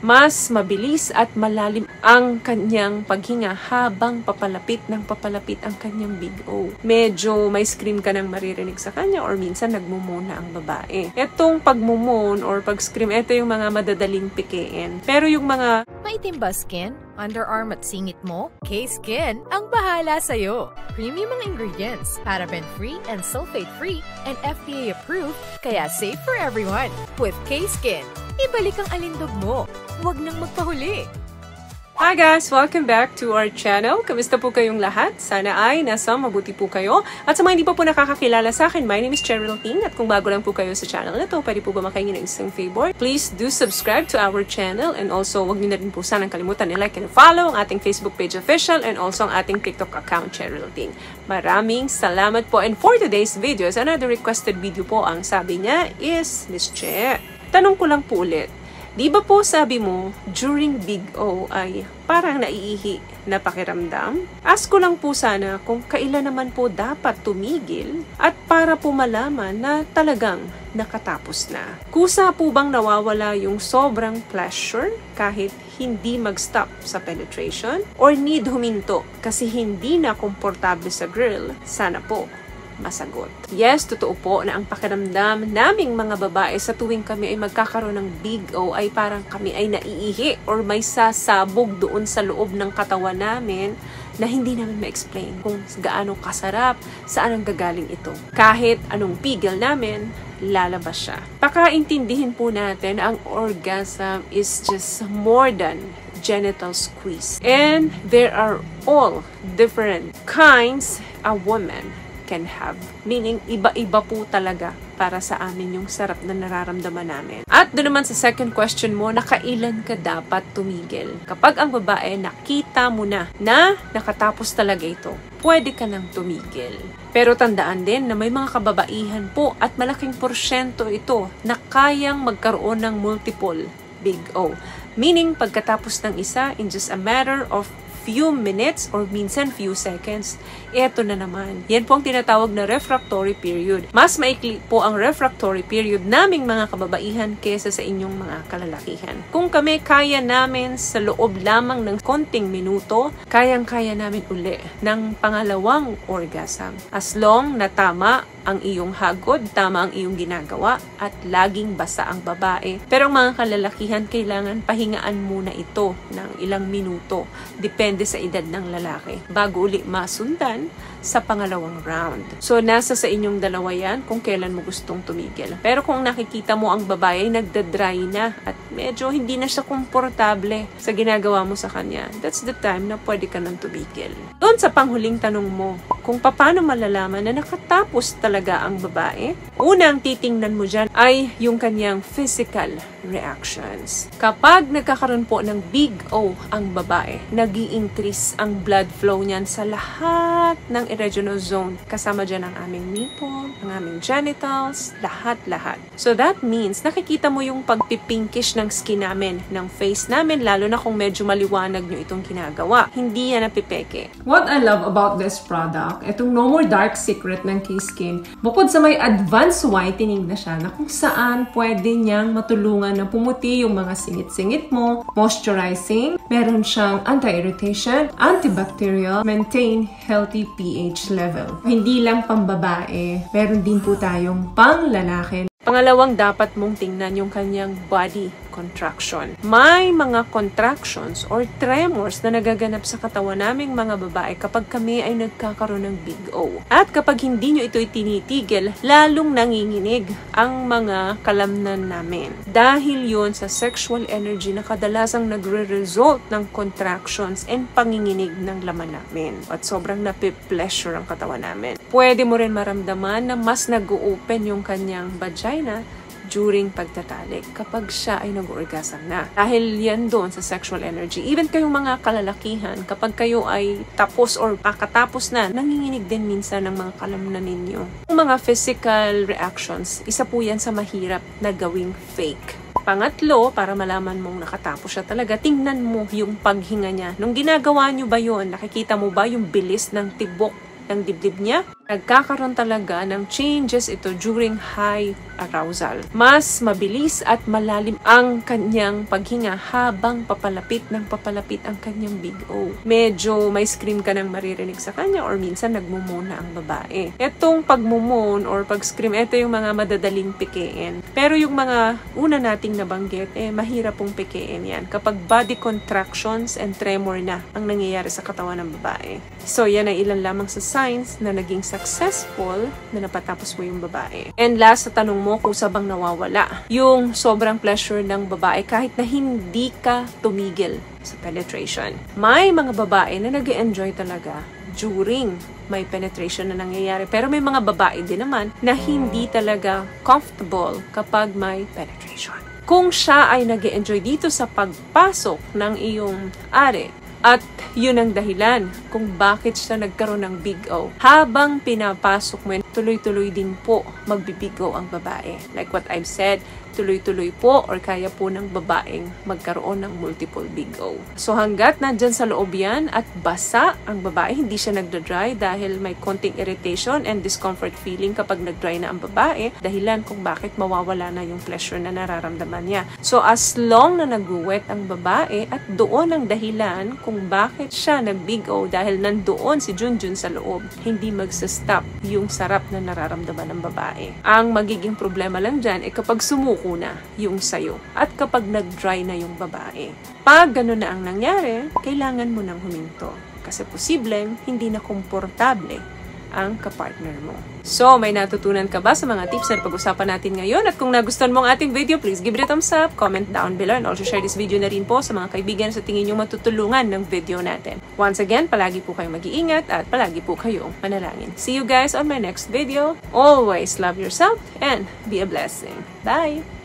mas mabilis at malalim ang kanyang paghinga habang papalapit ang kanyang Big O. Medyo may scream ka nang maririnig sa kanya or minsan nagmumuna ang babae. Etong pagmumon or pag-scream, ito yung mga madadaling pikein. Pero yung mga maitim ba skin, underarm at singit mo? K-Skin ang bahala sa'yo. Premium ang ingredients, paraben-free and sulfate-free, and FDA-approved, kaya safe for everyone. With K-Skin, ibalik ang alindog mo. Huwag nang magpahuli. Hi guys! Welcome back to our channel. Kamusta po kayong lahat? Sana ay nasa mabuti po kayo. At sa mga hindi pa po nakakakilala sa akin, my name is Cheryl Ting. At kung bago lang po kayo sa channel na to, pwede po ba makahingi ng isang favor? Please do subscribe to our channel. And also, huwag niyo na rin po sanang kalimutan i-like and follow ang ating Facebook page official and also ang ating TikTok account, Cheryl Ting. Maraming salamat po. And for today's videos, another requested video po ang sabi niya is, Miss Che, tanong ko lang po ulit. Di ba po sabi mo, during Big O ay parang naiihi na pakiramdam? Ask ko lang po sana kung kailan naman po dapat tumigil at para po malaman na talagang nakatapos na. Kusa po bang nawawala yung sobrang pleasure kahit hindi mag-stop sa penetration? Or need huminto kasi hindi na komportable sa girl? Sana po masagot. Yes, totoo po na ang pakiramdam naming mga babae sa tuwing kami ay magkakaroon ng Big O ay parang kami ay naiihi or may sasabog doon sa loob ng katawan namin na hindi namin ma-explain kung gaano kasarap, saan ang gagaling ito. Kahit anong pigil namin, lalabas siya. Pakaintindihin po natin ang orgasm is just more than genital squeeze. And there are all different kinds a woman can have. Meaning, iba-iba po talaga para sa amin yung sarap na nararamdaman namin. At doon naman sa second question mo, nakailan ka dapat tumigil? Kapag ang babae nakita mo na nakatapos talaga ito, pwede ka nang tumigil. Pero tandaan din na may mga kababaihan po at malaking porsyento ito na kayang magkaroon ng multiple Big O. Meaning, pagkatapos ng isa, in just a matter of few minutes or minsan few seconds, eto na naman. Yan po ang tinatawag na refractory period. Mas maikli po ang refractory period naming mga kababaihan kesa sa inyong mga kalalakihan. Kung kami kaya namin sa loob lamang ng konting minuto, kayang-kaya namin uli ng pangalawang orgasm. As long na tama ang iyong hagod, tama ang iyong ginagawa, at laging basa ang babae. Pero ang mga kalalakihan, kailangan pahingaan muna ito ng ilang minuto. Depende sa edad ng lalaki. Bago uli masundan sa pangalawang round. So, nasa sa inyong dalawa yan kung kailan mo gustong tumigil. Pero kung nakikita mo ang babae ay nagdadry na at medyo hindi na siya komportable sa ginagawa mo sa kanya, that's the time na pwede ka nang tumigil. Doon sa panghuling tanong mo, kung paano malalaman na nakatapos talaga ang babae, unang titingnan mo dyan ay yung kanyang physical reactions. Kapag nagkakaroon po ng Big O ang babae, nag-i-increase ang blood flow niyan sa lahat ng erogenous zone. Kasama dyan ang aming nipple, ang aming genitals, lahat-lahat. So that means, nakikita mo yung pagpipinkish ng skin namin, ng face namin, lalo na kung medyo maliwanag nyo itong ginagawa. Hindi yan napipeke. What I love about this product, itong No More Dark Secret ng K-Skin, bukod sa may advanced whitening na siya, na kung saan pwede niyang matulungan na pumuti yung mga singit-singit mo, moisturizing, meron siyang anti-irritation, antibacterial, maintain healthy pH level. Hindi lang pambabae, meron din po tayong pang-lalaki. Pangalawang, dapat mong tingnan yung kanyang body contraction. May mga contractions or tremors na nagaganap sa katawan naming mga babae kapag kami ay nagkakaroon ng Big O. At kapag hindi nyo ito itinitigil, lalong nanginginig ang mga kalamnan namin. Dahil yun sa sexual energy na kadalasang nagre-result ng contractions and panginginig ng laman namin. At sobrang nape-pleasure ang katawan namin. Pwede mo rin maramdaman na mas nag-open yung kanyang vagina during pagtatalik kapag siya ay nag-orgasm na. Dahil yan doon sa sexual energy. Even kayong mga kalalakihan, kapag kayo ay tapos or kakatapos na, nanginginig din minsan ng mga kalamnan ninyo. Yung mga physical reactions, isa po yan sa mahirap na gawing fake. Pangatlo, para malaman mong nakatapos siya talaga, tingnan mo yung paghinga niya. Nung ginagawa nyo ba yun, nakikita mo ba yung bilis ng tibok ng dibdib niya? Nagkakaroon talaga ng changes ito during high arousal. Mas mabilis at malalim ang kanyang paghinga habang papalapit ang kanyang Big O. Medyo may scream ka nang maririnig sa kanya or minsan nagmumuna ang babae. Itong pagmumon or pag-scream, ito yung mga madadaling pikein. Pero yung mga una nating nabanggit, mahirap pong pikein yan. Kapag body contractions and tremor na ang nangyayari sa katawan ng babae. So, yan ay ilan lamang sa signs na naging successful na napatapos mo yung babae. And last, sa tanong mo kung sabang nawawala. Yung sobrang pleasure ng babae kahit na hindi ka tumigil sa penetration. May mga babae na nag-enjoy talaga during may penetration na nangyayari. Pero may mga babae din naman na hindi talaga comfortable kapag may penetration. Kung siya ay nag-enjoy dito sa pagpasok ng iyong are, at yun ang dahilan kung bakit siya nagkaroon ng Big O. Habang pinapasok mo, tuloy-tuloy din po magbibig O ang babae. Like what I've said, tuloy-tuloy po or kaya po ng babaeng magkaroon ng multiple Big O. So hanggat nandyan sa loob yan at basa ang babae, hindi siya nagda-dry dahil may konting irritation and discomfort feeling kapag nag-dry na ang babae, dahilan kung bakit mawawala na yung pleasure na nararamdaman niya. So as long na nag-wet ang babae at doon ang dahilan kung bakit siya nag-Big O dahil nandoon si Junjun sa loob, hindi magsa-stop yung sarap na nararamdaman ng babae. Ang magiging problema lang dyan ay kapag sumuko na yung sayo at kapag nag-dry na yung babae. Pag gano'n na ang nangyari, kailangan mo nang huminto kasi posibleng hindi na komportable ang kapartner mo. So, may natutunan ka ba sa mga tips na pag-usapan natin ngayon? At kung nagustuhan mo ang ating video, please give it a thumbs up, comment down below, and also share this video na rin po sa mga kaibigan sa tingin nyo matutulungan ng video natin. Once again, palagi po kayong mag-iingat at palagi po kayong manalangin. See you guys on my next video. Always love yourself and be a blessing. Bye!